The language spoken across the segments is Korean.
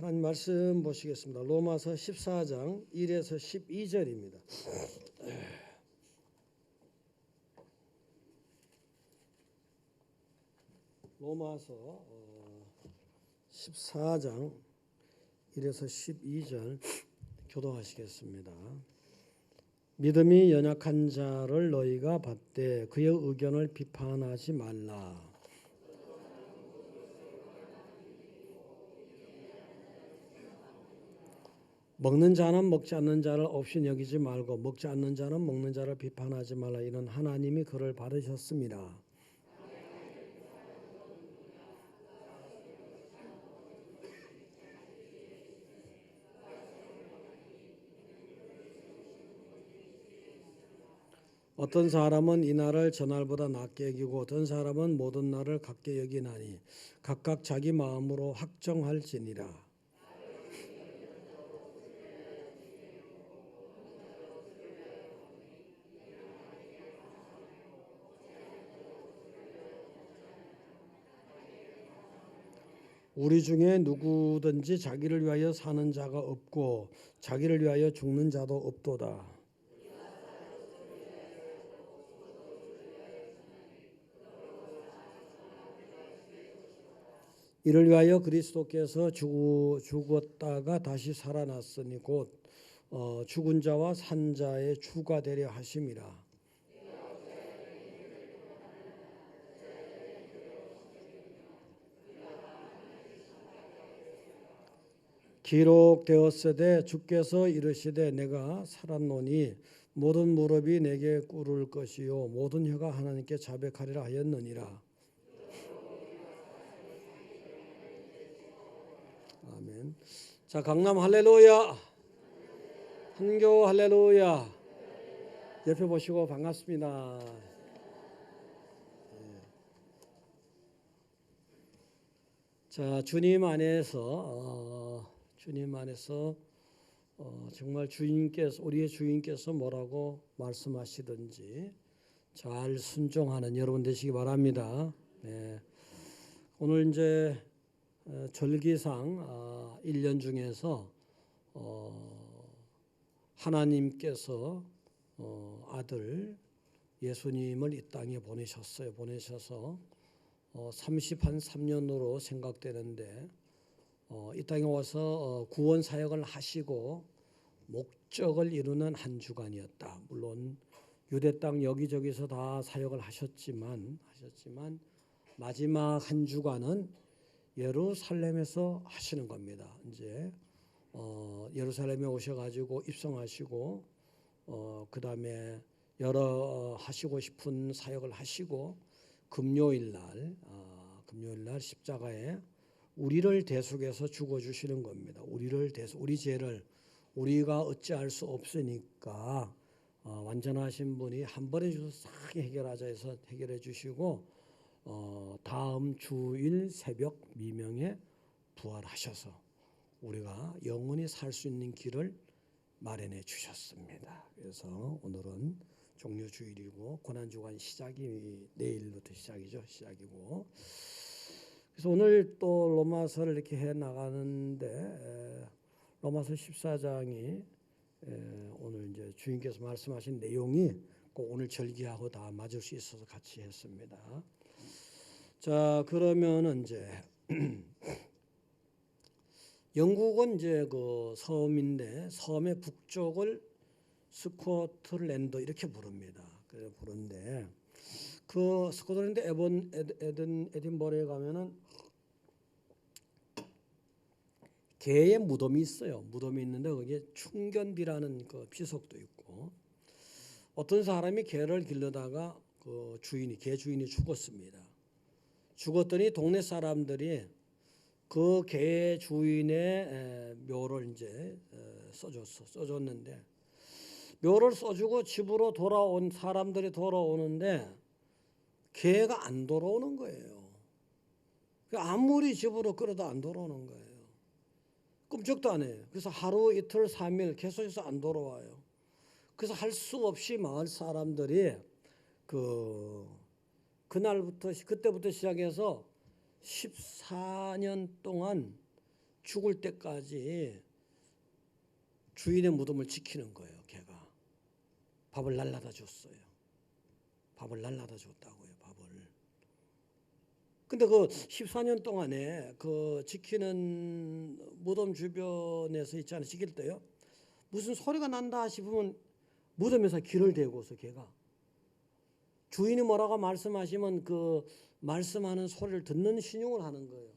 하나님 말씀 보시겠습니다. 로마서 14장 1에서 12절입니다. 로마서 14장 1에서 12절 교독하시겠습니다. 믿음이 연약한 자를 너희가 받되 그의 의견을 비판하지 말라. 먹는 자는 먹지 않는 자를 없이 여기지 말고 먹지 않는 자는 먹는 자를 비판하지 말라. 이는 하나님이 그를 받으셨습니다. 어떤 사람은 이 날을 저날보다 낮게 여기고 어떤 사람은 모든 날을 같게 여기나니 각각 자기 마음으로 확정할지니라. 우리 중에 누구든지 자기를 위하여 사는 자가 없고 자기를 위하여 죽는 자도 없도다. 이를 위하여 그리스도께서 죽었다가 다시 살아났으니 곧 죽은 자와 산 자의 주가 되려 하심이라. 기록되었으되 주께서 이르시되 내가 살았노니 모든 무릎이 내게 꿇을 것이요 모든 혀가 하나님께 자백하리라 하였느니라. 아멘. 자, 강남 할렐루야, 한교 할렐루야. 옆에 보시고 반갑습니다. 자, 주님 안에서 정말 주인께서, 우리의 주인께서 뭐라고 말씀하시든지 잘 순종하는 여러분 되시기 바랍니다. 네. 오늘 이제 절기상 1년 중에서 하나님께서 아들 예수님을 이 땅에 보내셨어요. 보내셔서 3년으로 생각되는데 이 땅에 와서 구원 사역을 하시고 목적을 이루는 한 주간이었다. 물론 유대 땅 여기저기서 다 사역을 하셨지만 마지막 한 주간은 예루살렘에서 하시는 겁니다. 이제 예루살렘에 오셔가지고 입성하시고 그 다음에 여러 하시고 싶은 사역을 하시고 금요일 날 십자가에 우리를 대속해서 죽어주시는 겁니다. 우리 죄를 우리가 어찌할 수 없으니까 완전하신 분이 한 번에 주셔서 싹 해결하자 해서 해결해 주시고 다음 주일 새벽 미명에 부활하셔서 우리가 영원히 살 수 있는 길을 마련해 주셨습니다. 그래서 오늘은 종료주일이고 고난주간 시작이 내일부터 시작이고 그래서 오늘 또 로마서를 이렇게 해 나가는데 로마서 14장이 오늘 이제 주인께서 말씀하신 내용이 꼭 오늘 절기하고 다 맞을 수 있어서 같이 했습니다. 자, 그러면은 이제 영국은 이제 그 섬인데 섬의 북쪽을 스코틀랜드 이렇게 부릅니다. 그래 부른데 그 스코틀랜드 에딘버러에 가면은 개의 무덤이 있어요. 무덤이 있는데 거기에 충견비라는 그 비석도 있고 어떤 사람이 개를 기르다가 그 개 주인이 죽었습니다. 죽었더니 동네 사람들이 그 개 주인의 묘를 이제 써줬는데 묘를 써주고 집으로 사람들이 돌아오는데 개가 안 돌아오는 거예요. 아무리 집으로 끌어도 안 돌아오는 거예요. 끔찍도 안 해요. 그래서 하루 이틀 3일 계속해서 안 돌아와요. 그래서 할 수 없이 마을 사람들이 그때부터 시작해서 14년 동안 죽을 때까지 주인의 무덤을 지키는 거예요. 걔가 밥을 날라다 줬어요. 밥을 날라다 줬다고요. 밥을. 근데 그 14년 동안에 그 지키는 무덤 주변에서 있잖아요. 지킬 때요. 무슨 소리가 난다 싶으면 무덤에서 귀를 대고서 걔가 주인이 뭐라고 말씀하시면 그 말씀하는 소리를 듣는 신용을 하는 거예요.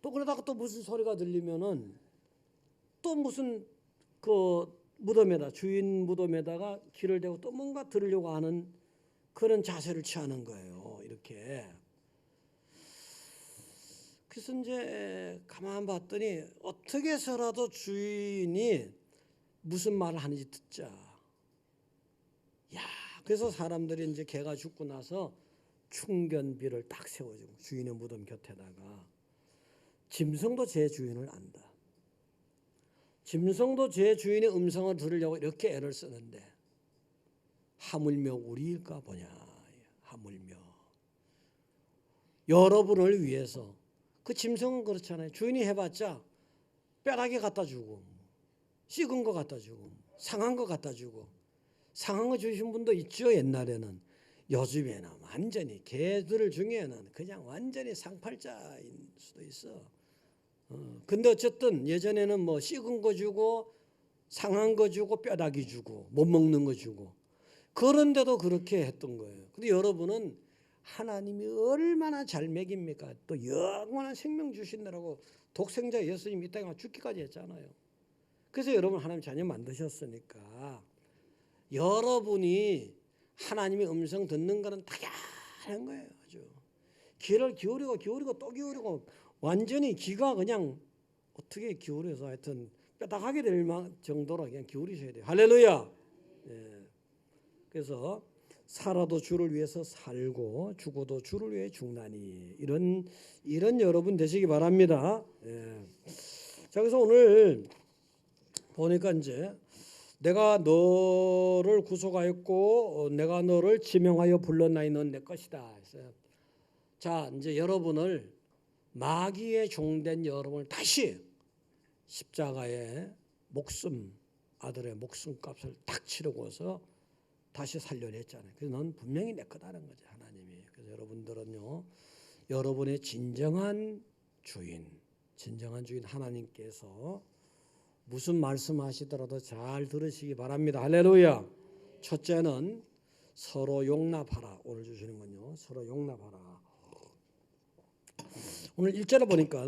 또 그러다가 또 무슨 소리가 들리면은 또 무슨 그 무덤에다 주인 무덤에다가 귀를 대고 또 뭔가 들으려고 하는 그런 자세를 취하는 거예요. 이렇게. 그래서 이제 가만 봤더니 어떻게 해서라도 주인이 무슨 말을 하는지 듣자. 야, 그래서 사람들이 이제 개가 죽고 나서 충견비를 딱 세워주고 주인의 무덤 곁에다가 짐승도 제 주인을 안다. 짐승도 제 주인의 음성을 들으려고 이렇게 애를 쓰는데 하물며 우리일까 보냐. 하물며 여러분을 위해서. 그 짐승은 그렇잖아요. 주인이 해봤자 뼈다귀 갖다 주고 식은 거 갖다 주고 상한 거 갖다 주고 상한 거 주신 분도 있죠. 옛날에는. 요즘에는 완전히 개들 중에는 그냥 완전히 상팔자인 수도 있어. 근데 어쨌든 예전에는 뭐 식은 거 주고 상한 거 주고 뼈다귀 주고 못 먹는 거 주고 그런데도 그렇게 했던 거예요. 근데 여러분은 하나님이 얼마나 잘 먹입니까? 또 영원한 생명 주신다라고 독생자 예수님 이 땅에 죽기까지 했잖아요. 그래서 여러분 하나님 자녀 만드셨으니까 여러분이 하나님의 음성 듣는 거는 당연한 거예요. 아주 귀를 기울이고 또 기울이고 완전히 귀가 그냥 어떻게 기울여서 하여튼 뼈다하게 될 정도로 그냥 기울이셔야 돼요. 할렐루야. 예. 그래서 살아도 주를 위해서 살고 죽어도 주를 위해 죽나니 이런 여러분 되시기 바랍니다. 예. 자, 그래서 오늘 보니까 이제 내가 너를 구속하였고 내가 너를 지명하여 불렀나니 넌 내 것이다 했어요. 자, 이제 여러분을 마귀의 종된 여러분을 다시 십자가에 아들의 목숨값을 딱 치르고서 다시 살려냈잖아요. 그래서 넌 분명히 내 거다라는 거죠. 하나님이. 그래서 여러분들은요. 여러분의 진정한 주인 하나님께서 무슨 말씀하시더라도 잘 들으시기 바랍니다. 할렐루야. 첫째는 서로 용납하라. 오늘 주시는 건요. 서로 용납하라. 오늘 1절에 보니까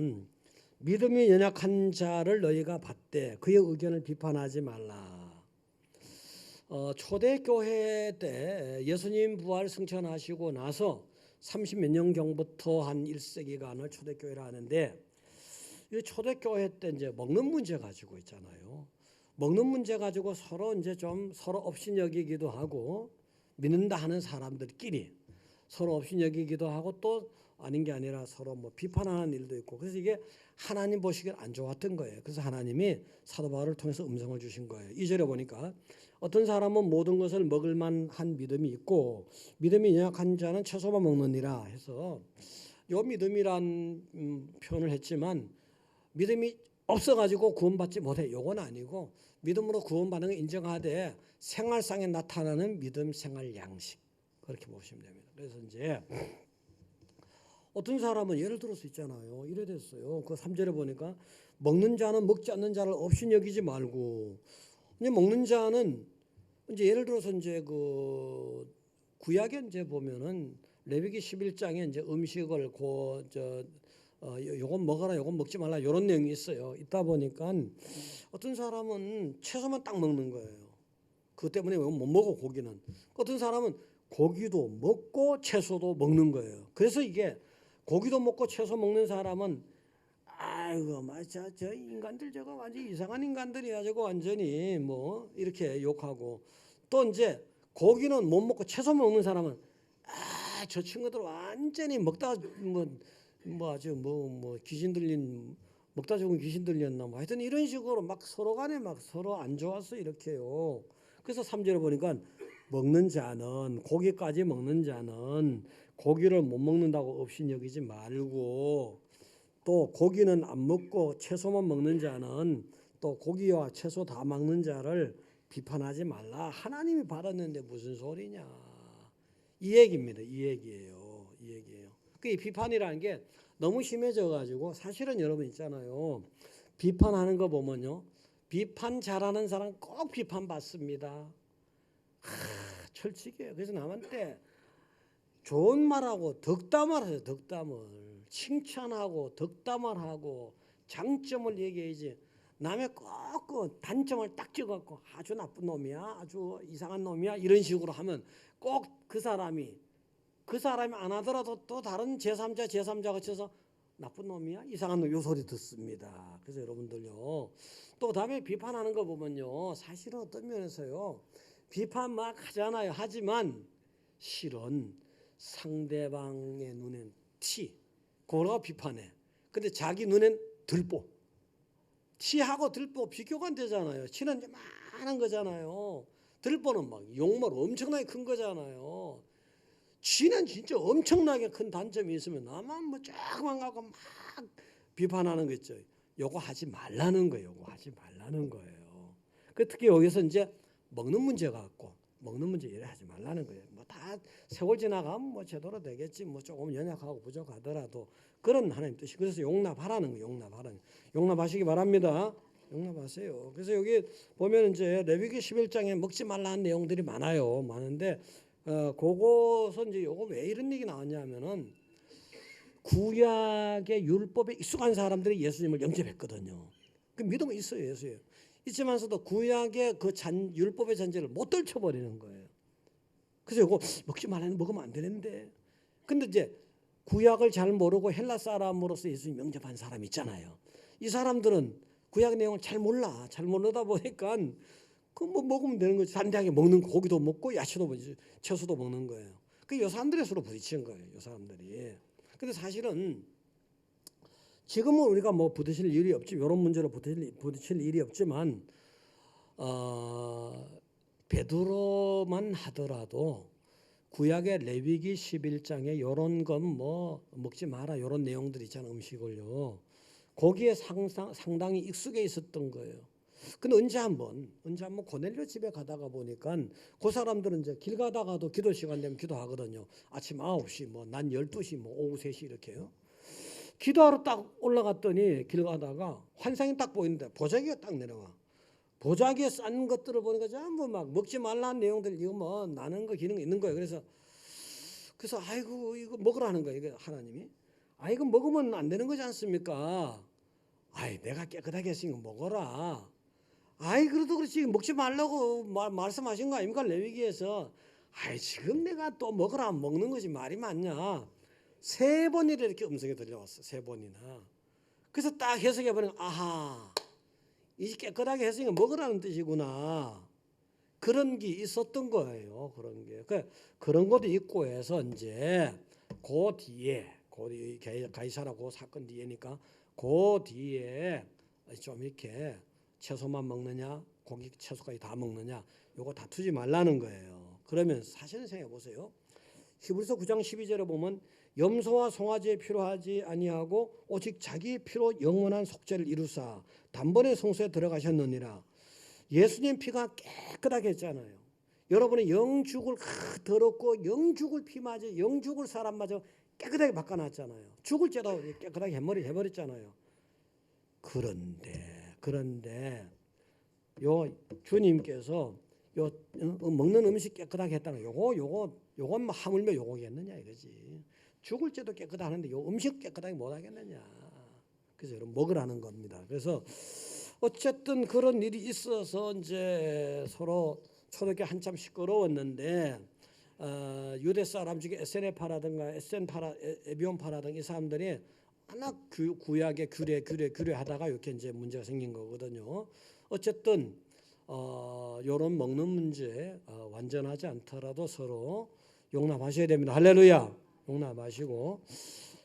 믿음이 연약한 자를 너희가 받되 그의 의견을 비판하지 말라. 초대교회 때 예수님 부활 승천하시고 나서 30몇 년경부터 한 1세기간을 초대교회라 하는데 이 초대교회 때 이제 먹는 문제 가지고 있잖아요. 먹는 문제 가지고 서로 이제 좀 서로 업신여기기도 하고 믿는다 하는 사람들끼리 서로 업신여기기도 하고 또 아닌 게 아니라 서로 뭐 비판하는 일도 있고 그래서 이게 하나님 보시기엔 안 좋았던 거예요. 그래서 하나님이 사도 바울을 통해서 음성을 주신 거예요. 2절에 보니까 어떤 사람은 모든 것을 먹을 만한 믿음이 있고 믿음이 연약한 자는 채소만 먹느니라 해서 요 믿음이란 표현을 했지만 믿음이 없어가지고 구원받지 못해. 요건 아니고 믿음으로 구원받는 걸 인정하되 생활상에 나타나는 믿음 생활 양식 그렇게 보시면 됩니다. 그래서 이제 어떤 사람은 예를 들어서 있잖아요. 이래 됐어요. 그 3절에 보니까 먹는 자는 먹지 않는 자를 없이 여기지 말고 이제 먹는 자는 이제 예를 들어서 이제 그 구약에 이제 보면은 레위기 11장에 이제 음식을 요건 먹어라, 요건 먹지 말라 이런 내용이 있어요. 있다 보니까 어떤 사람은 채소만 딱 먹는 거예요. 그것 때문에 못 먹어 고기는. 어떤 사람은 고기도 먹고 채소도 먹는 거예요. 그래서 이게 고기도 먹고 채소 먹는 사람은 아이고 맞아 저 인간들 저거 완전 이상한 인간들이야 저거 완전히 뭐 이렇게 욕하고 또 이제 고기는 못 먹고 채소 먹는 사람은 저 친구들 완전히 먹다가 뭐 귀신 들린 먹다 죽은 귀신 들렸나 뭐 하여튼 이런 식으로 막 서로 간에 막 서로 안 좋아서 이렇게요. 그래서 3절에 보니까 먹는 자는 고기까지 먹는 자는 고기를 못 먹는다고 없인 여기지 말고 또 고기는 안 먹고 채소만 먹는 자는 또 고기와 채소 다 먹는 자를 비판하지 말라. 하나님이 받았는데 무슨 소리냐. 이 얘기입니다. 이 얘기예요. 이 얘기예요. 그 비판이라는 게 너무 심해져 가지고 사실은 여러분 있잖아요. 비판하는 거 보면요. 비판 잘하는 사람 꼭 비판받습니다. 철칙이에요. 그래서 남한테 좋은 말하고 덕담을 하세요. 덕담을. 칭찬하고 덕담을 하고 장점을 얘기해야지. 남의 꼭 그 단점을 딱 찍어갖고 아주 나쁜 놈이야, 아주 이상한 놈이야 이런 식으로 하면 꼭 그 사람이 안 하더라도 또 다른 제3자가 쳐서 나쁜 놈이야, 이상한 놈 요 소리 듣습니다. 그래서 여러분들요. 또 다음에 비판하는 거 보면요. 사실은 어떤 면에서요. 비판 막 하잖아요. 하지만 실은 상대방의 눈엔 티, 그거가 비판해. 근데 자기 눈엔 들보. 티하고 들보 비교가 안 되잖아요. 티는 이제 많은 거잖아요. 들보는 막 용말 엄청나게 큰 거잖아요. 지는 진짜 엄청나게 큰 단점이 있으면 나만 뭐 조그만 갖고 막 비판하는 거 있죠. 요거 하지 말라는 거예요. 요거 하지 말라는 거예요. 그 특히 여기서 이제 먹는 문제 갖고 먹는 문제 이래 하지 말라는 거예요. 뭐 다 세월 지나가면 뭐 제대로 되겠지. 뭐 조금 연약하고 부족하더라도 그런 하나님 뜻이. 그래서 용납하라는 거예요. 용납하시기 바랍니다. 용납하세요. 그래서 여기 보면 이제 레위기 11장에 먹지 말라는 내용들이 많아요. 많은데 그것은 이제 요거 왜 이런 얘기 나왔냐면은 구약의 율법에 익숙한 사람들이 예수님을 영접했거든요. 그 믿음은 있어요, 예수에. 있지만서도 구약의 그 율법의 잔재를 못 떨쳐버리는 거예요. 그래서 이거 먹지 말라는 먹으면 안 되는데. 근데 이제 구약을 잘 모르고 헬라 사람으로서 예수님 영접한 사람 있잖아요. 이 사람들은 구약 내용을 잘 몰라. 잘 모르다 보니까 그 뭐 먹으면 되는 거지. 단대하게 먹는 고기도 먹고 야채도 먹지, 채소도 먹는 거예요. 그 요 사람들의 서로 부딪힌 거예요. 요 사람들이. 근데 사실은 지금은 우리가 뭐 부딪힐 일이 없지, 이런 문제로 부딪힐 일이 없지만 베드로만 하더라도 구약의 레위기 11장에 이런 건 뭐 먹지 마라 이런 내용들 있잖아요. 음식을요. 거기에 상당히 익숙해 있었던 거예요. 근데 언제 한번 고넬료 집에 가다가 보니까 그 사람들은 이제 길 가다가도 기도 시간 되면 기도하거든요. 아침 9시 뭐 난 12시 뭐 오후 3시 이렇게요. 기도하러 딱 올라갔더니 길 가다가 환상이 딱 보이는데 보자기가 딱 내려와. 보자기에 싼 것들을 보니까 전부 막 먹지 말라는 내용들 이거 뭐 나는 거 기능 있는 거예요. 그래서 아이고 이거 먹으라는 거예요. 이거 하나님이. 아 이거 먹으면 안 되는 거지 않습니까? 아이 내가 깨끗하게 했으니까 먹어라. 아이 그래도 그렇지 먹지 말라고 말씀하신 거 아닙니까? 레위기에서. 아이 지금 내가 또 먹으라 안 먹는 것이 말이 맞냐? 3번이나 이렇게 음성이 들려왔어. 3번이나. 그래서 딱 해석해보니까 아하 이제 깨끗하게 했으니까 먹으라는 뜻이구나. 그런 게 있었던 거예요. 그런 게. 그런 것도 있고 해서 이제 그 뒤에 가이사라고 사건 뒤에니까 그 뒤에 좀 이렇게 채소만 먹느냐 고기 채소까지 다 먹느냐 요거 다투지 말라는 거예요. 그러면 사실은 생각해 보세요. 히브리서 9장 12절에 보면 염소와 송아지에 필요하지 아니하고 오직 자기의 피로 영원한 속죄를 이루사 단번에 성소에 들어가셨느니라. 예수님 피가 깨끗하게 했잖아요. 여러분의 영죽을 더럽고 영죽을 피마저 영죽을 사람마저 깨끗하게 바꿔놨잖아요. 죽을 죄도 깨끗하게 해버렸잖아요. 그런데 요 주님께서 요 먹는 음식 깨끗하게 했다는 요건 뭐 하물며 요거겠느냐 이거지. 죽을 죄도 깨끗하는데 요 음식 깨끗하게 못 하겠느냐. 그래서 여러분 먹으라는 겁니다. 그래서 어쨌든 그런 일이 있어서 이제 서로 초대교회 한참 시끄러웠는데 유대 사람 중에 에센파라든가 에비온파라든가 이 사람들이 하나 구약에 규례하다가 이렇게 이제 문제가 생긴 거거든요. 어쨌든 이런 먹는 문제 완전하지 않더라도 서로 용납하셔야 됩니다. 할렐루야. 용납하시고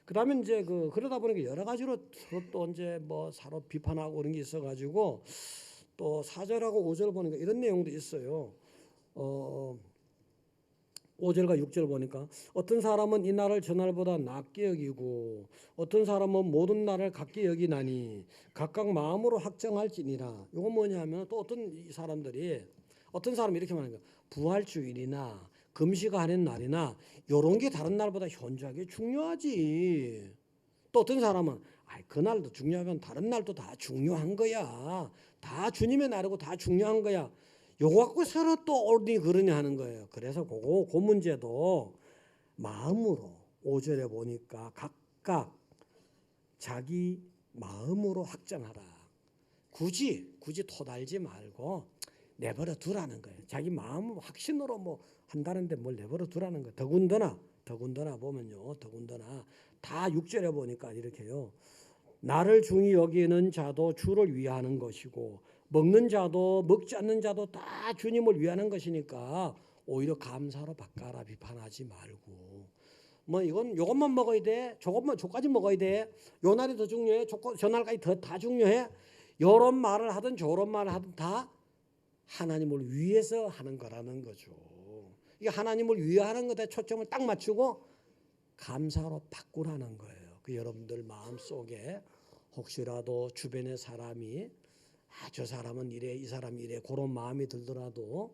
그다음에 이제 그러다 보니까 여러 가지로 서로 또 이제 뭐 서로 비판하고 그런 게 있어가지고 또 4절하고 5절 보니까 이런 내용도 있어요. 5절과 6절 보니까 어떤 사람은 이 날을 저 날보다 낮게 여기고 어떤 사람은 모든 날을 같게 여기나니 각각 마음으로 확정할지니라. 이거 뭐냐면 또 어떤 사람들이 어떤 사람이 이렇게 말하는 거야. 부활주일이나 금시가 하는 날이나 이런 게 다른 날보다 현저하게 중요하지. 또 어떤 사람은 그날도 중요하면 다른 날도 다 중요한 거야. 다 주님의 날이고 다 중요한 거야. 요거 갖고 서로 또 옳니 그러냐 하는 거예요. 그래서 그 문제도 마음으로 5절에 보니까 각각 자기 마음으로 확정하라. 굳이 토달지 말고 내버려 두라는 거예요. 자기 마음 확신으로 뭐 한다는데 뭘 내버려 두라는 거예요. 더군다나 보면요. 더군다나 다 6절에 보니까 이렇게요. 나를 중히 여기는 자도 주를 위하는 것이고 먹는 자도 먹지 않는 자도 다 주님을 위하는 것이니까 오히려 감사로 바꿔라. 비판하지 말고 뭐 요것만 먹어야 돼. 저까지 먹어야 돼. 요 날이 더 중요해. 저 날까지 다 중요해. 요런 말을 하든 저런 말을 하든 다 하나님을 위해서 하는 거라는 거죠. 이게 하나님을 위하는 것에 초점을 딱 맞추고 감사로 바꾸라는 거예요. 그 여러분들 마음속에 혹시라도 주변의 사람이 저 사람은 이래 이 사람이 이래 그런 마음이 들더라도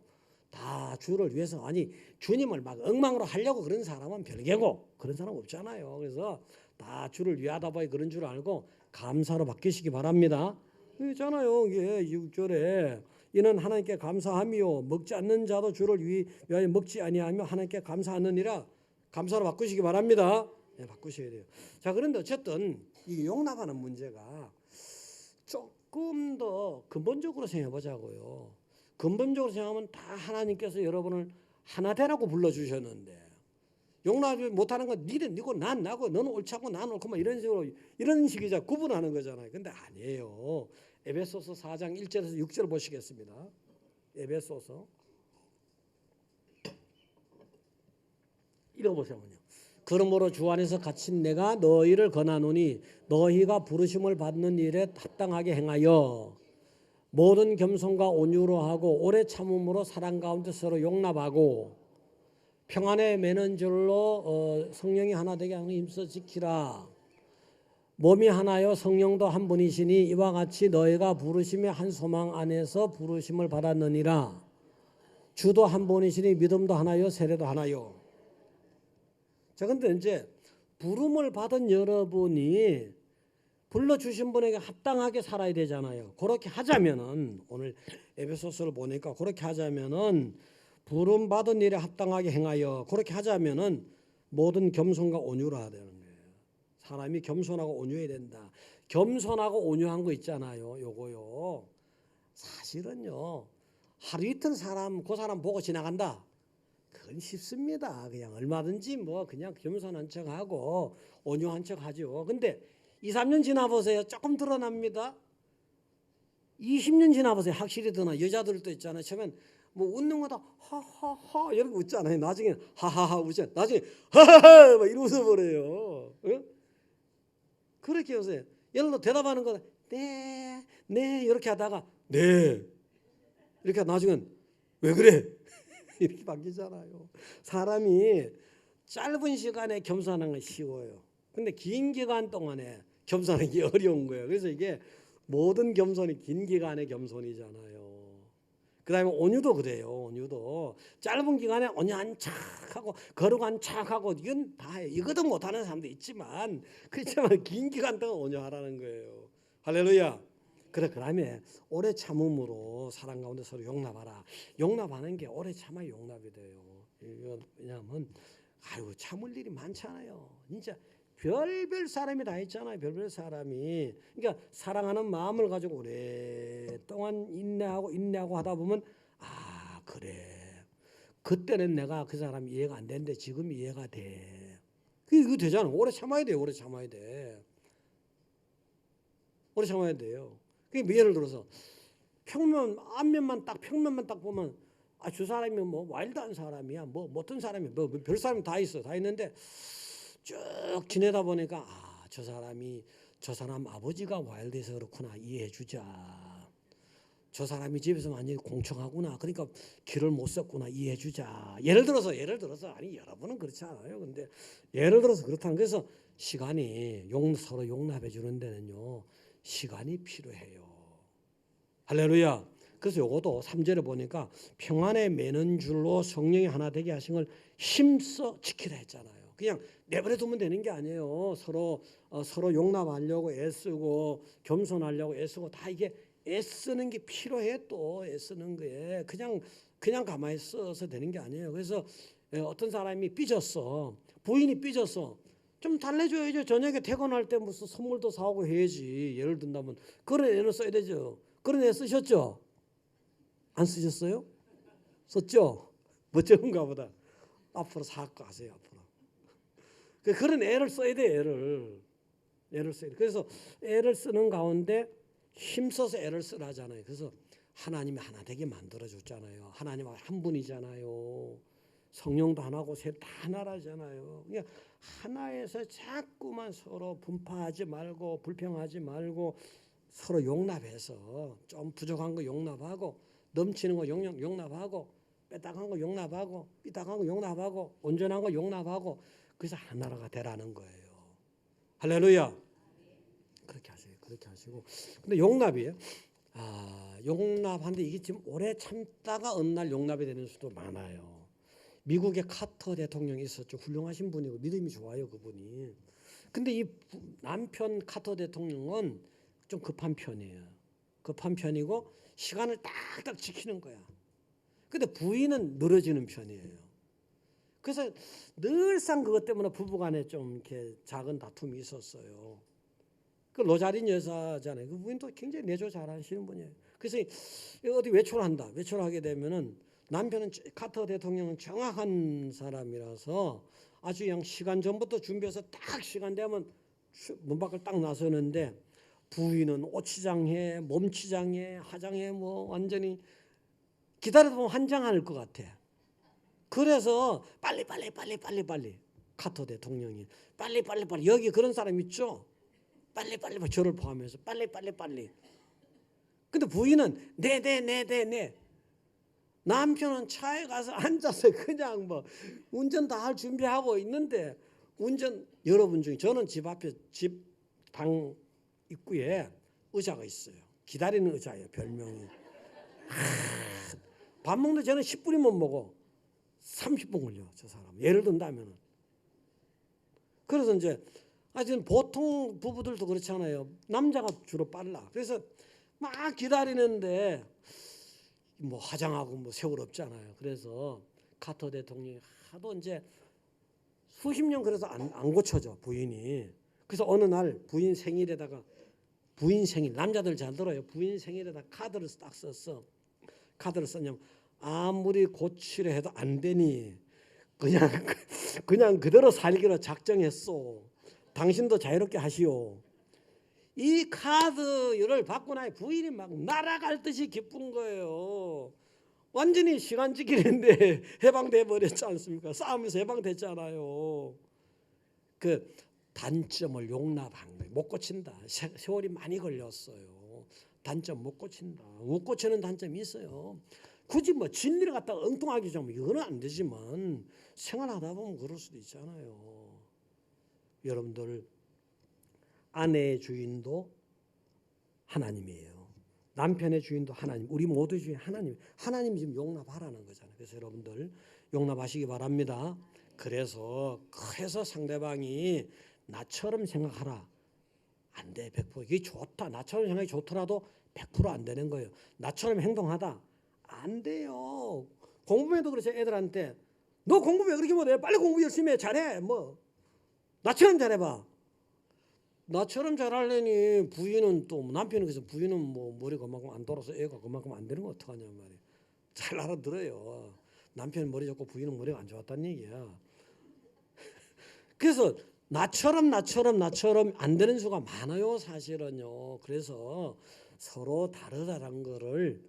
다 주를 위해서 주님을 막 엉망으로 하려고 그런 사람은 별개고 그런 사람 없잖아요. 그래서 다 주를 위하다 보니 그런 줄 알고 감사로 바뀌시기 바랍니다. 있잖아요. 이게 6절에 이는 하나님께 감사하며 먹지 않는 자도 주를 위하여 먹지 아니하며 하나님께 감사하느니라. 감사로 바꾸시기 바랍니다. 네, 바꾸셔야 돼요. 자, 그런데 어쨌든 이 용납하는 문제가 조금 더 근본적으로 생각해 보자고요. 근본적으로 생각하면 다 하나님께서 여러분을 하나 되라고 불러주셨는데 용납을 못하는 건 니는 니고 난 나고 너는 옳지 않고 나는 옳고 막 이런 식이자 구분하는 거잖아요. 근데 아니에요. 에베소서 4장 1절에서 6절 보시겠습니다. 에베소서 읽어보세요. 그러므로 주 안에서 갇힌 내가 너희를 권하노니 너희가 부르심을 받는 일에 합당하게 행하여 모든 겸손과 온유로 하고 오래 참음으로 사랑 가운데 서로 용납하고 평안에 매는 줄로 성령이 하나 되게 하는 힘써 지키라. 몸이 하나요 성령도 한 분이시니 이와 같이 너희가 부르심의 한 소망 안에서 부르심을 받았느니라. 주도 한 분이시니 믿음도 하나요 세례도 하나요. 자, 근데 이제 부름을 받은 여러분이 불러주신 분에게 합당하게 살아야 되잖아요. 그렇게 하자면은 오늘 에베소서를 보니까 그렇게 하자면은 부름 받은 일에 합당하게 행하여 그렇게 하자면은 모든 겸손과 온유로 해야 되는 거예요. 사람이 겸손하고 온유해야 된다. 겸손하고 온유한 거 있잖아요. 요거요. 사실은요. 하루 이틀 그 사람 보고 지나간다. 그건 쉽습니다. 그냥 얼마든지 그냥 겸손한 척하고 온유한 척하죠. 근데 2, 3년 지나보세요. 조금 드러납니다. 20년 지나보세요. 확실히 드러나. 여자들도 있잖아요. 처음엔 웃는 거다 하하하 이렇게 웃잖아요. 나중에 하하하 웃잖아요. 나중에 하하하 막 이러고 웃어버려요. 어? 그렇게 요새 예를 들어 대답하는 거 네, 네 이렇게 하다가 네 이렇게 하다 나중엔 왜 그래? 이렇게 바뀌잖아요. 사람이 짧은 시간에 겸손하는 건 쉬워요. 근데 긴 기간 동안에 겸손하기 어려운 거예요. 그래서 이게 모든 겸손이 긴 기간의 겸손이잖아요. 그 다음에 온유도 그래요. 온유도 짧은 기간에 온유한 척하고 거룩한 척하고 이건 다 해요. 이거도 못하는 사람도 있지만 그렇지만 긴 기간 동안 온유하라는 거예요. 할렐루야. 그러면 오래 참음으로 사랑 가운데 서로 용납하라. 용납하는 게 오래 참아야 용납이 돼요. 왜냐하면 참을 일이 많잖아요. 진짜 별별 사람이 다 있잖아요. 별별 사람이. 그러니까 사랑하는 마음을 가지고 오랫동안 인내하고 하다 보면 그래. 그때는 내가 그 사람 이해가 안 되는데 지금 이해가 돼. 이거 되잖아. 오래 참아야 돼요. 오래 참아야 돼. 오래 참아야 돼요. 예를 들어서 앞면만 딱 보면 저 사람이 와일드한 사람이야. 어떤 사람이 별 사람이 다 있어. 다 있는데 쭉 지내다 보니까 저 사람 아버지가 와일드해서 그렇구나. 이해해 주자. 저 사람이 집에서 완전히 공청하구나. 그러니까 길을 못 썼구나. 이해해 주자. 예를 들어서 아니 여러분은 그렇지 않아요. 근데 예를 들어서 그렇다는 그래서 시간이 서로 용납해 주는 데는요. 시간이 필요해요. 할렐루야. 그래서 요것도 3절에 보니까 평안에 매는 줄로 성령이 하나 되게 하신 걸 힘써 지키라 했잖아요. 그냥 내버려 두면 되는 게 아니에요. 서로 용납하려고 애쓰고 겸손하려고 애쓰고 다 이게 애쓰는 게 필요해. 또 애쓰는 거에 그냥 가만히 써서 되는 게 아니에요. 그래서 어떤 사람이 삐졌어. 부인이 삐졌어. 좀 달래줘야죠. 저녁에 퇴근할 때 무슨 선물도 사오고 해야지. 예를 든다면 그런 애는 써야 되죠. 그런 애 쓰셨죠? 안 쓰셨어요? 썼죠? 멋쩍은가 보다. 앞으로 사고 하세요. 앞으로. 그런 애를 써야 돼. 애를 써야 돼. 그래서 애를 쓰는 가운데 힘써서 애를 쓰라잖아요. 그래서 하나님이 하나 되게 만들어줬잖아요. 하나님 한 분이잖아요. 성령도 하나고 셋 다 하나라잖아요. 그냥 하나에서 자꾸만 서로 분파하지 말고 불평하지 말고 서로 용납해서 좀 부족한 거 용납하고 넘치는 거 용납하고 빼딱한 거 용납하고 삐딱한 거 용납하고 온전한 거 용납하고 그래서 하나가 되라는 거예요. 할렐루야. 그렇게 하세요. 그렇게 하시고 근데 용납이에요. 용납하는데 이게 지금 오래 참다가 어느 날 용납이 되는 수도 많아요. 미국의 카터 대통령이 있었죠. 훌륭하신 분이고 믿음이 좋아요. 그분이. 근데 이 남편 카터 대통령은 좀 급한 편이에요. 급한 편이고 시간을 딱딱 지키는 거야. 근데 부인은 늘어지는 편이에요. 그래서 늘상 그것 때문에 부부간에 좀 이렇게 작은 다툼이 있었어요. 그 로자린 여사잖아요. 그 부인도 굉장히 내조 잘하시는 분이에요. 그래서 어디 외출한다. 외출하게 되면은 남편은 카터 대통령은 정확한 사람이라서 아주 그냥 시간 전부터 준비해서 딱 시간 되면 문 밖을 딱 나서는데 부인은 옷치장해, 몸치장해, 화장해 뭐 완전히 기다리다 보면 환장할 것 같아. 그래서 빨리 카터 대통령이 빨리 여기 그런 사람 있죠? 빨리 저를 포함해서 빨리. 근데 부인은 네. 남편은 차에 가서 앉아서 그냥 뭐 운전 다 할 준비하고 있는데 여러분 중에 저는 집 앞에 집 방 입구에 의자가 있어요. 기다리는 의자예요. 별명이. 밥 먹는데 저는 10분이 못 먹어. 30분 걸려. 저 사람. 예를 든다면은. 그래서 이제 하여튼 보통 부부들도 그렇잖아요. 남자가 주로 빨라. 그래서 막 기다리는데 뭐 화장하고 뭐 세월 없잖아요. 그래서 카터 대통령이 하도 이제 수십 년 그래서 안 고쳐져 부인이. 그래서 어느 날 부인 생일에다가 부인 생일 남자들 잘 들어요. 부인 생일에다 카드를 딱 썼어. 카드를 썼냐면 아무리 고치려 해도 안 되니 그냥 그대로 살기로 작정했소. 당신도 자유롭게 하시오. 이 카드를 받고 나니 부인이 막 날아갈 듯이 기쁜 거예요. 완전히 시간 지키는데 해방돼 버렸지 않습니까? 싸우면서 해방됐잖아요. 그 단점을 용납한 거예요. 못 고친다. 세월이 많이 걸렸어요. 단점 못 고친다. 못 고치는 단점이 있어요. 굳이 뭐 진리를 갖다가 엉뚱하게 좀 이거는 안 되지만 생활하다 보면 그럴 수도 있잖아요. 여러분들 아내의 주인도 하나님이에요. 남편의 주인도 하나님. 우리 모두의 주인 하나님. 하나님이 지금 용납하라는 거잖아요. 그래서 여러분들 용납하시기 바랍니다. 그래서 상대방이 나처럼 생각하라. 안 돼. 100%. 이게 좋다. 나처럼 생각이 좋더라도 100% 안 되는 거예요. 나처럼 행동하다. 안 돼요. 공부에도 그렇죠. 애들한테 너 공부 왜 그렇게 못해? 빨리 공부 열심히 해. 잘해. 뭐 나처럼 잘해봐. 나처럼 잘하려니 부인은 또 남편이 그래서 부인은 뭐 머리가 그만큼 안 돌아서 애가 그만큼 안 되는 거 어떡하냐 말이에요. 잘 알아들어요. 남편 머리 좋고 부인은 머리가 안 좋았다는 얘기야. 그래서 나처럼 안 되는 수가 많아요. 사실은요. 그래서 서로 다르다는 거를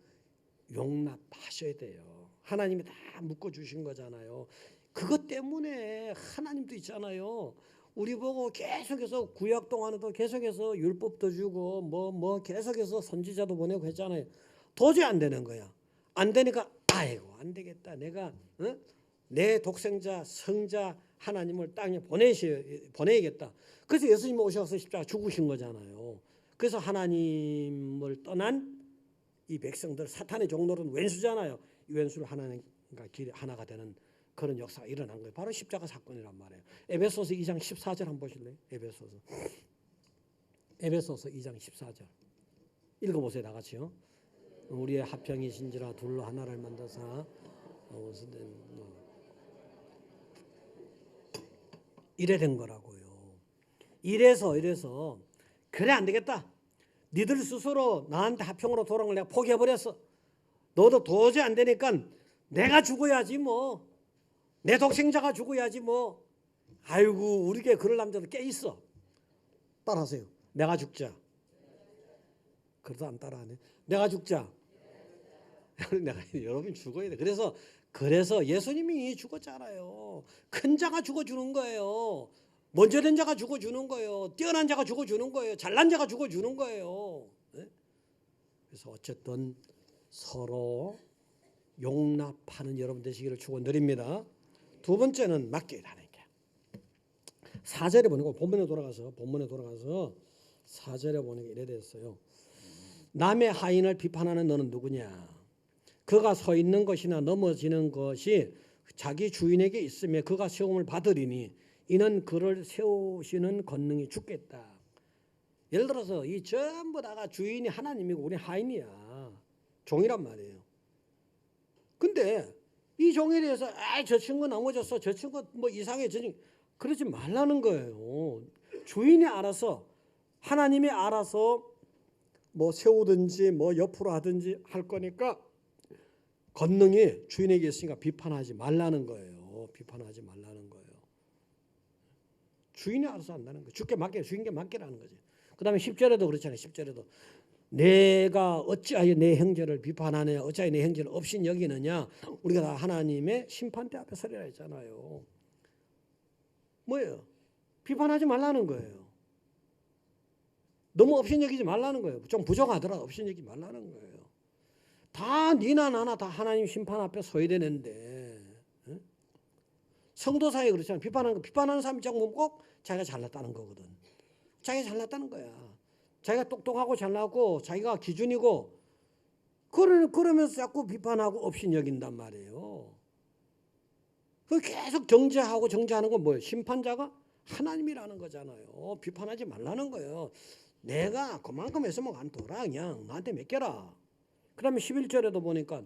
용납하셔야 돼요. 하나님이 다 묶어주신 거잖아요. 그것 때문에 하나님도 있잖아요. 우리 보고 계속해서 구약 동안에도 계속해서 율법도 주고 뭐 계속해서 선지자도 보내고 했잖아요. 도저히 안 되는 거야. 안 되니까 아이고 안 되겠다. 내가 내 독생자 성자 하나님을 땅에 보내야겠다. 그래서 예수님 오셔서 십자가 죽으신 거잖아요. 그래서 하나님을 떠난 이 백성들, 사탄의 종로는 왼수잖아요. 이 왼수를 하나님과 길이 하나가 되는 그런 역사가 일어난 거예요. 바로 십자가 사건이란 말이에요. 에베소서 2장 14절 한번 보실래요? 에베소서 2장 14절 읽어보세요. 다 같이요. 우리의 합평이신지라 둘로 하나를 만드사 이래 된 거라고요. 이래서 그래 안 되겠다. 니들 스스로 나한테 합평으로 돌아온 걸 내가 포기해버렸어. 너도 도저히 안 되니까 내가 죽어야지 뭐. 내 독생자가 죽어야지 뭐. 아이고 우리 교회 그럴 남자도 꽤 있어. 따라하세요. 내가 죽자. 그래도 안 따라하네. 내가 죽자. 여러분 죽어야 돼. 그래서 예수님이 죽었잖아요. 큰 자가 죽어주는 거예요. 먼저 된 자가 죽어주는 거예요. 뛰어난 자가 죽어주는 거예요. 잘난 자가 죽어주는 거예요. 네? 그래서 어쨌든 서로 용납하는 여러분 되시기를 축원드립니다. 두 번째는 맡기라는 게. 4절에 보니까 본문에 돌아가서 4절에 보니까 이래 됐어요. 남의 하인을 비판하는 너는 누구냐? 그가 서 있는 것이나 넘어지는 것이 자기 주인에게 있으며 그가 세움을 받으리니 이는 그를 세우시는 권능이 죽겠다. 예를 들어서 이 전부 다가 주인이 하나님이고 우리 하인이야. 종이란 말이에요. 근데 이 종에 대해서 저 친구 넘어졌어. 저 친구 뭐 이상해. 그러지 말라는 거예요. 주인이 알아서 하나님이 알아서 뭐 세우든지 뭐 옆으로 하든지 할 거니까 권능이 주인에게 있으니까 비판하지 말라는 거예요. 비판하지 말라는 거예요. 주인이 알아서 한다는 거예요. 주인께 맡기라는 거지. 그 다음에 10절에도 그렇잖아요. 10절에도 내가 어찌하여 내 형제를 비판하느냐 어찌하여 내 형제를 업신 여기느냐 우리가 다 하나님의 심판대 앞에 서리라 했잖아요. 뭐예요? 비판하지 말라는 거예요. 너무 업신 여기지 말라는 거예요. 좀 부족하더라도 업신 여기지 말라는 거예요. 다 니나 나나 다 하나님 심판 앞에 서야 되는데 성도 사이에 그렇잖아요. 비판하는 사람이 꼭 자기가 잘났다는 거거든. 자기가 잘났다는 거야. 자기가 똑똑하고 잘나고 자기가 기준이고 그러면서 자꾸 비판하고 업신 여긴단 말이에요. 그 계속 정죄하는 건 뭐예요? 심판자가 하나님이라는 거잖아요. 비판하지 말라는 거예요. 내가 그만큼 했으면 안 돌아 그냥 나한테 맡겨라. 그 다음에 11절에도 보니까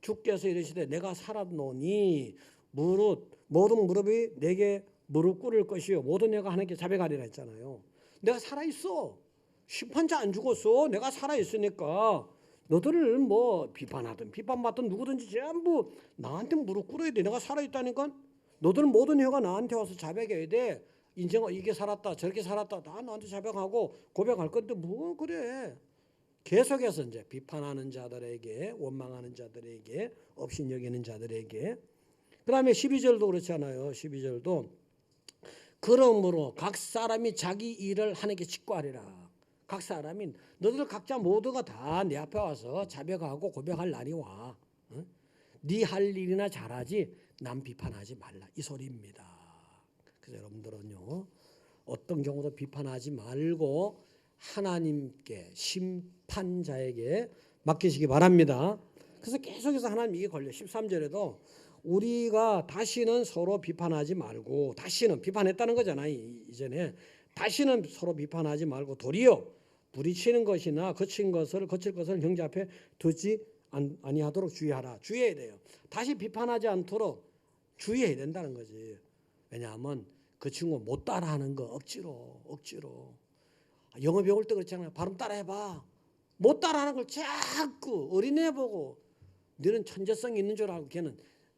주께서 이르시되 내가 살았노니 모든 무릎이 내게 무릎 꿇을 것이요 모든 뇌가 하나님께 자백하리라 했잖아요. 내가 살아있어. 심판자 안 죽었어. 내가 살아있으니까 너들을 뭐 비판하든 비판받든 누구든지 전부 나한테 무릎 꿇어야 돼. 내가 살아있다니까 너들 모든 혀가 나한테 와서 자백해야 돼. 인생은 이게 살았다 저렇게 살았다 다 나한테 자백하고 고백할 건데 뭐 그래. 계속해서 이제 비판하는 자들에게 원망하는 자들에게 업신 여기는 자들에게 그 다음에 12절도 그렇잖아요. 12절도 그러므로 각 사람이 자기 일을 하나님께 직구하리라. 각 사람이 너희들 각자 모두가 다 내 앞에 와서 자백하고 고백할 날이 와. 네 할 일이나 잘하지 남 비판하지 말라 이 소리입니다. 그래서 여러분들은요 어떤 경우도 비판하지 말고 하나님께 심판자에게 맡기시기 바랍니다. 그래서 계속해서 하나님 이게 걸려. 13절에도 우리가 다시는 서로 비판하지 말고 다시는 비판했다는 거잖아요. 이전에 다시는 서로 비판하지 말고 도리어 부딪히는 것이나 거칠 것을 형제 앞에 두지 아니하도록 주의하라. 주의해야 돼요. 다시 비판하지 않도록 주의해야 된다는 거지. 왜냐하면 그 친구 못 따라하는 거 억지로 영어 배울 때 그렇잖아요. 발음 따라해봐. 못 따라하는 걸 자꾸 어린애 보고 너는 천재성 있는 줄 알고 걔는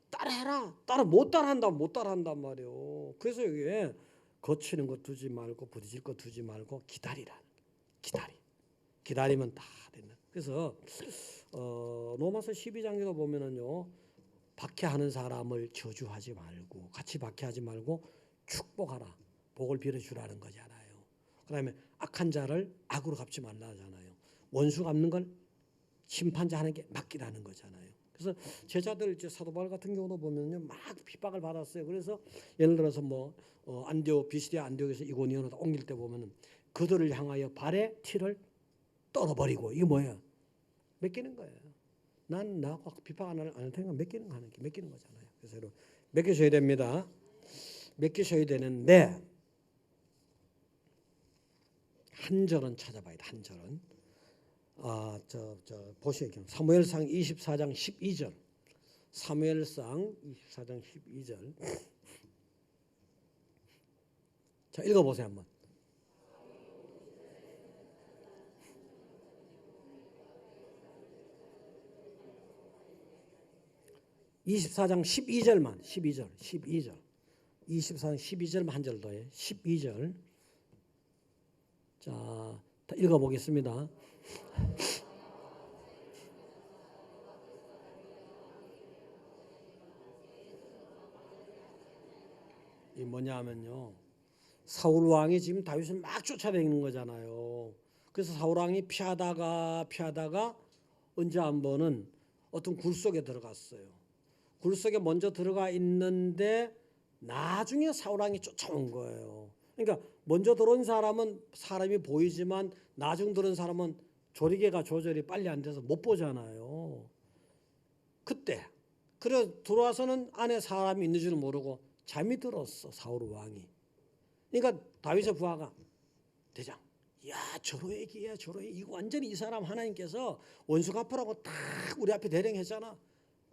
따라해라. 못 따라한단 말이에요. 그래서 여기에 거치는 거 두지 말고 부딪힐 거 두지 말고 기다리라. 기다리면 다 된다. 그래서 로마서 12장에도 보면은요. 박해하는 사람을 저주하지 말고 같이 박해하지 말고 축복하라. 복을 빌어주라는 거잖아요. 그 다음에 악한 자를 악으로 갚지 말라 하잖아요. 원수 갚는 걸 심판자 하나님께 맡기라는 거잖아요. 그래서 제자들 이제 사도 바울 같은 경우도 보면요 막 핍박을 받았어요. 그래서 예를 들어서 뭐 안디옥 비시디아 안디옥에서 이고니온으로 옮길 때 보면은 그들을 향하여 발에 티를 떨어버리고 이게 뭐예요? 맡기는 거예요. 난 나하고 비판 안 할 테니까 맡기는 거잖아요. 그래서 여러분 맡기셔야 됩니다. 맡기셔야 되는데 한 절은 찾아봐야 돼. 한 절은 보시죠. 사무엘상 24장 12절. 사무엘상 24장 12절. 자, 읽어보세요 한번. (24장) 12절만 12절 24장 12절만 한 절 더해 12절. 자, 읽어보겠습니다. 이 뭐냐 하면요 사울 왕이 지금 다윗을 막 쫓아다니는 거잖아요. 그래서 사울 왕이 피하다가 언제 한 번은 어떤 굴 속에 들어갔어요. 굴 속에 먼저 들어가 있는데 나중에 사울 왕이 쫓아온 거예요. 그러니까 먼저 들어온 사람은 사람이 보이지만 나중 들어온 사람은 조리개가 조절이 빨리 안 돼서 못 보잖아요. 그때 그래 들어와서는 안에 사람이 있는 줄 모르고 잠이 들었어 사울 왕이. 그러니까 다윗의 부하가 대장, 야 저러얘기야 저러얘 이거 완전히 이 사람 하나님께서 원수 갚으라고 딱 우리 앞에 대령했잖아.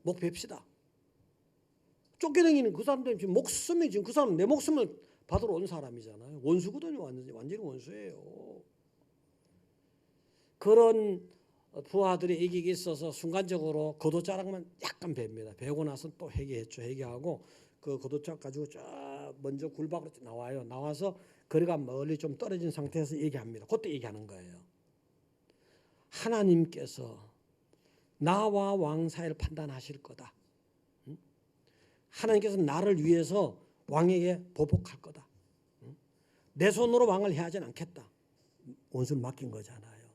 목 뵙시다. 쫓겨다니는 그 사람들은 지금 목숨이 지금 그 사람 내 목숨을 받으러 온 사람이잖아요. 원수거든요. 완전히 원수예요. 그런 부하들의 얘기가 있어서 순간적으로 겉옷자락만 약간 뵙니다. 배우고 나서 또 회개했죠. 회개하고 그 겉옷자락 가지고 쫙 먼저 굴 밖으로 나와요. 나와서 거리가 멀리 좀 떨어진 상태에서 얘기합니다. 그때 얘기하는 거예요. 하나님께서 나와 왕 사이를 판단하실 거다. 하나님께서 나를 위해서 왕에게 보복할 거다. 내 손으로 왕을 해하진 않겠다. 원수를 맡긴 거잖아요.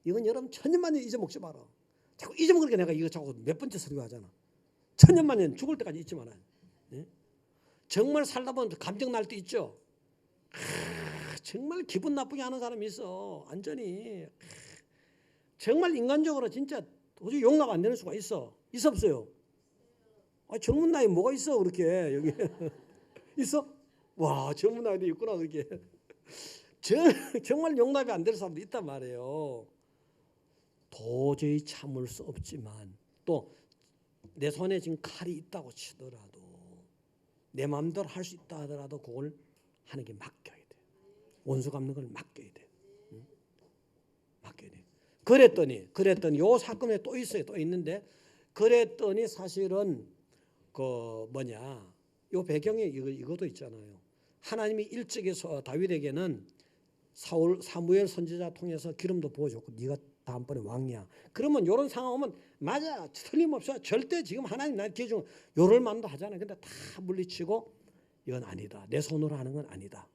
이건 여러분 천년만년 잊어먹지 마라. 자꾸 잊어먹으니까 내가 이거 자꾸 몇 번째 설교하잖아. 천년만년 죽을 때까지 잊지 마라. 정말 살다 보면 감정 날 때 있죠. 정말 기분 나쁘게 하는 사람이 있어. 완전히 정말 인간적으로 진짜 도저히 용납 안 되는 수가 있어. 있어 없어요? 젊은 나이 뭐가 있어 그렇게 여기 있어? 와 젊은 나이도 있구나 그렇게. 정말 용납이 안 되는 사람도 있단 말이에요. 도저히 참을 수 없지만 또 내 손에 지금 칼이 있다고 치더라도 내 마음대로 할 수 있다 하더라도 그걸 하나님께 맡겨야 돼. 원수 갚는 걸 맡겨야 돼. 맡겨야 돼. 그랬더니 요 사건에 또 있어요. 또 있는데 그랬더니 사실은 요 배경에 이것도 있잖아요. 하나님이 일찍이 다윗에게는 사무엘 선지자 통해서 기름도 부어줬고 네가 다음번에 왕이야. 그러면 이런 상황 오면 맞아 틀림없어. 절대 지금 하나님 날 기준 요럴 만도 하잖아요. 근데 다 물리치고 이건 아니다. 내 손으로 하는 건 아니다.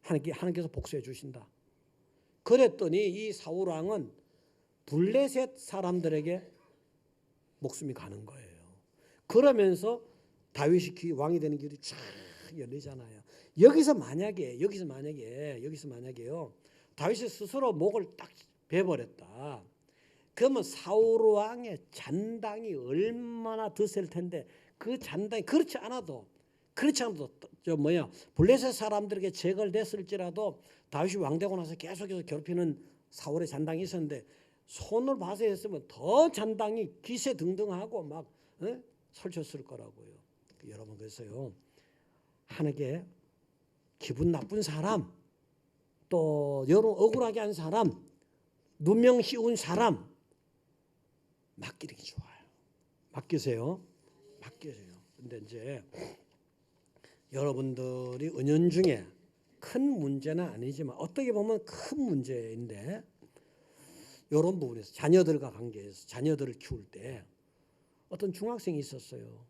하나님께서 복수해 주신다. 그랬더니 이 사울 왕은 블레셋 사람들에게 목숨이 가는 거예요. 그러면서 다윗이 왕이 되는 길이 쫙 열리잖아요. 여기서 만약에요. 다윗이 스스로 목을 딱 베버렸다. 그러면 사울 왕의 잔당이 얼마나 드셀 텐데 그 잔당이 그렇지 않아도 블레셋 사람들에게 제거됐을지라도 다윗이 왕되고 나서 계속해서 괴롭히는 사울의 잔당이 있었는데 손을 봐서 했으면 더 잔당이 기세등등하고 막 설쳤을 거라고요. 여러분 그래서요 하나님께 기분 나쁜 사람 또 여러분 억울하게 한 사람 누명 씌운 사람 맡기는 게 좋아요. 맡기세요. 근데 이제 여러분들이 은연중에 큰 문제는 아니지만 어떻게 보면 큰 문제인데 이런 부분에서 자녀들과 관계에서 자녀들을 키울 때 어떤 중학생이 있었어요.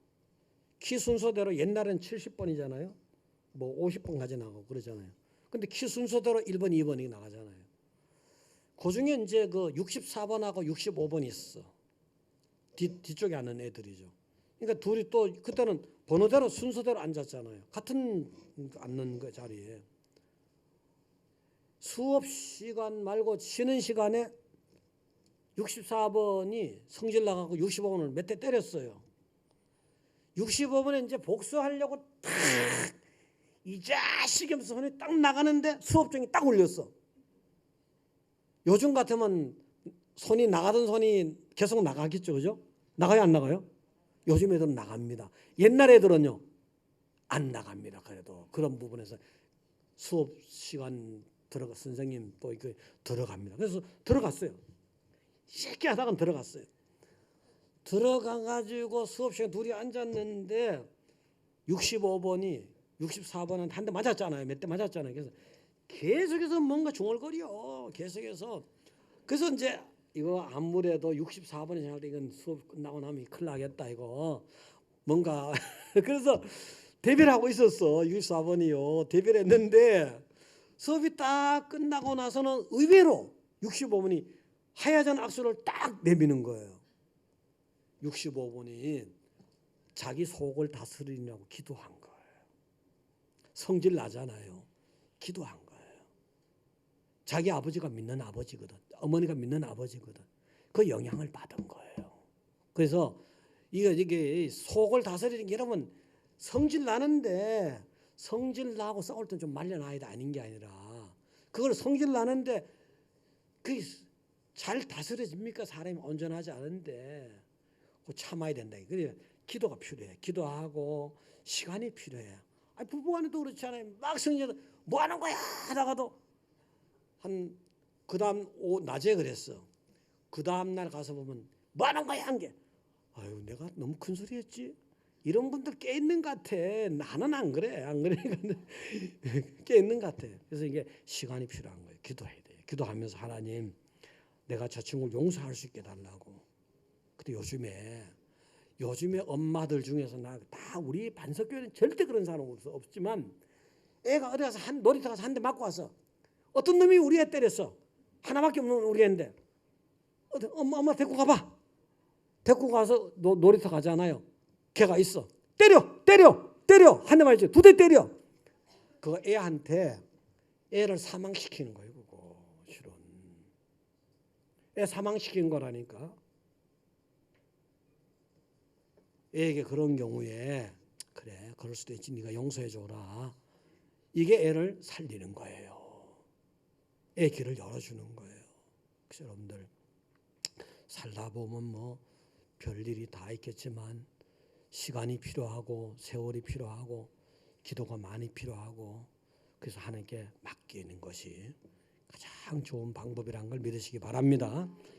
키 순서대로 옛날엔 70번이잖아요. 뭐 50번까지 나가고 그러잖아요. 근데 키 순서대로 1번, 2번이 나가잖아요. 그 중에 이제 그 64번하고 65번이 있어. 뒤쪽에 앉는 애들이죠. 그러니까 둘이 또 그때는 번호대로 순서대로 앉았잖아요. 같은 앉는 그 자리에. 수업 시간 말고 쉬는 시간에 64번이 성질 나가고 65번을 몇 대 때렸어요. 65번에 이제 복수하려고 탁 이 자식이 하면서 손이 딱 나가는데 수업중에 딱 울렸어. 요즘 같으면 손이 나가던 손이 계속 나가겠죠, 그죠? 나가요, 안 나가요? 요즘 애들은 나갑니다. 옛날 애들은요, 안 나갑니다. 그래도 그런 부분에서 수업 시간 들어가 선생님 또 이거 들어갑니다. 그래서 들어갔어요. 쉽게 하다가 들어갔어요. 들어가가지고 수업 시간 둘이 앉았는데 65번이 64번한테 한 대 맞았잖아요. 몇 대 맞았잖아요. 그래서 계속해서 뭔가 중얼거려. 계속해서. 그래서 이제 이거 아무래도 64번이 생각할 때 이건 수업 끝나고 나면 큰일 나겠다 이거. 뭔가 그래서 대비를 하고 있었어. 64번이요. 대비를 했는데 수업이 딱 끝나고 나서는 의외로 65번이 하야전 악수를 딱 내미는 거예요. 65번이 자기 속을 다스리려고 기도한 거예요. 성질 나잖아요. 기도한 거예요. 자기 아버지가 믿는 아버지거든. 어머니가 믿는 아버지거든. 그 영향을 받은 거예요. 그래서 이게 속을 다스리는 게 여러분 성질 나는데 성질 나고 싸울 땐 좀 말려놔야 돼. 아닌 게 아니라 그걸 성질 나는데 그게 잘 다스려집니까? 사람이 온전하지 않은데 참아야 된다. 그래 기도가 필요해. 기도하고 시간이 필요해. 부부간에도 그렇지 않아요. 막 성질 뭐 하는 거야 하다가도 한 그다음 낮에 그랬어. 그 다음 날 가서 보면 뭐 하는 거야 한 게. 아유 내가 너무 큰 소리 했지. 이런 분들 깨 있는 것 같아. 나는 안 그래. 안 그러니까 깨 있는 것 같아. 그래서 이게 시간이 필요한 거예요. 기도해야 돼. 기도하면서 하나님 내가 저 친구를 용서할 수 있게 달라고. 근데 요즘에 엄마들 중에서 나 다 우리 반석교회는 절대 그런 사람 없지만 애가 어디 가서 놀이터 가서 한 대 맞고 와서 어떤 놈이 우리 애 때렸어. 하나밖에 없는 우리 애인데 엄마 데리고 가봐. 데리고 가서 놀이터 가잖아요. 걔가 있어. 때려 한 대 맞지. 두 대 때려. 그 애한테 애를 사망시키는 거예요. 그거 실은 애 사망시킨 거라니까. 애에게 그런 경우에 그래 그럴 수도 있지. 네가 용서해 줘라. 이게 애를 살리는 거예요. 애 길을 열어주는 거예요. 그래서 여러분들 살다 보면 뭐 별일이 다 있겠지만 시간이 필요하고 세월이 필요하고 기도가 많이 필요하고 그래서 하나님께 맡기는 것이 가장 좋은 방법이라는 걸 믿으시기 바랍니다.